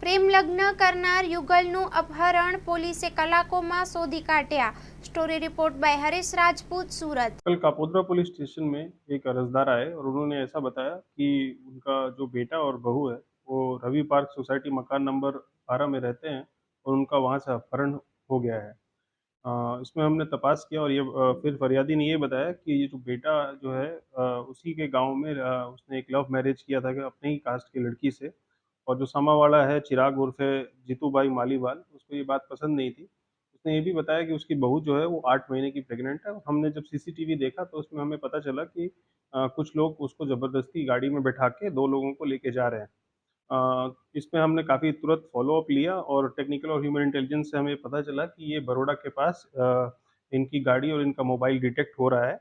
પ્રેમ લગ્ન કરનાર યુગલનું અપહરણ પોલીસે કલાકોમાં શોધી કાઢ્યા। Story report by Harish Rajput, Surat. कल कापोद्रा पुलिस स्टेशन में एक अर्जदार आए और उन्होंने ऐसा बताया कि उनका जो बेटा और बहू है वो रवि पार्क सोसाइटी मकान नंबर 12 में रहते हैं और उनका वहाँ से अपहरण हो गया है। इसमें हमने तपास किया और फिर फरियादी ने ये बताया कि ये जो बेटा जो है उसी के गांव में उसने एक लव मैरिज किया था कि अपने ही कास्ट की लड़की से, और जो सामा वाला है चिराग उर्फे जीतू भाई मालीवाल, उसको ये बात पसंद नहीं थी। उसने ये भी बताया कि उसकी बहू जो है वो 8 महीने की प्रेग्नेंट है। हमने जब सीसीटीवी देखा तो उसमें हमें पता चला कि कुछ लोग उसको ज़बरदस्ती गाड़ी में बैठा के 2 लोगों को लेके जा रहे हैं। इसमें हमने काफ़ी तुरंत फ़ॉलो-अप लिया और टेक्निकल और ह्यूमन इंटेलिजेंस से हमें पता चला कि ये बरोड़ा के पास इनकी गाड़ी और इनका मोबाइल डिटेक्ट हो रहा है।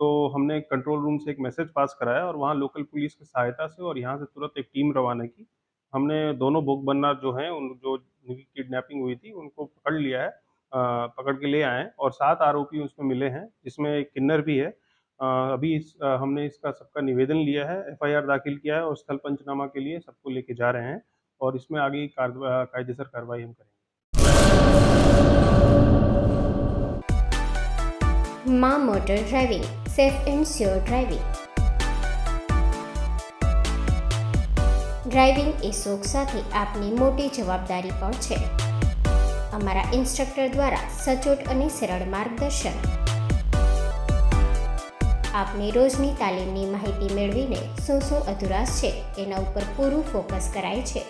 तो हमने कंट्रोल रूम से एक मैसेज पास कराया और वहाँ लोकल पुलिस की सहायता से और यहाँ से तुरंत एक टीम रवाना की। हमने दोनों भोग बनना जो हैं उन जो जिनकी किडनैपिंग हुई थी उनको पकड़ लिया है, पकड़ के ले आए हैं और 7 आरोपी उसमें मिले हैं, जिसमें एक किन्नर भी है। हमने इसका सबका निवेदन लिया है, एफआईआर दाखिल किया है और स्थल पंचनामा के लिए सबको लेके जा रहे हैं और इसमें आगे कायदेसर कार्रवाई हम करेंगे। Maa motor driving, safe and sure driving. Driving એ શોખ સાથે આપની મોટી જવાબદારી પણ છે। અમારા ઇન્સ્ટ્રક્ટર દ્વારા સચોટ અને સરળ માર્ગદર્શન આપની રોજની તાલીમની માહિતી મેળવીને શું અધુરાશ છે તેના ઉપર પૂરું ફોકસ કરાય છે।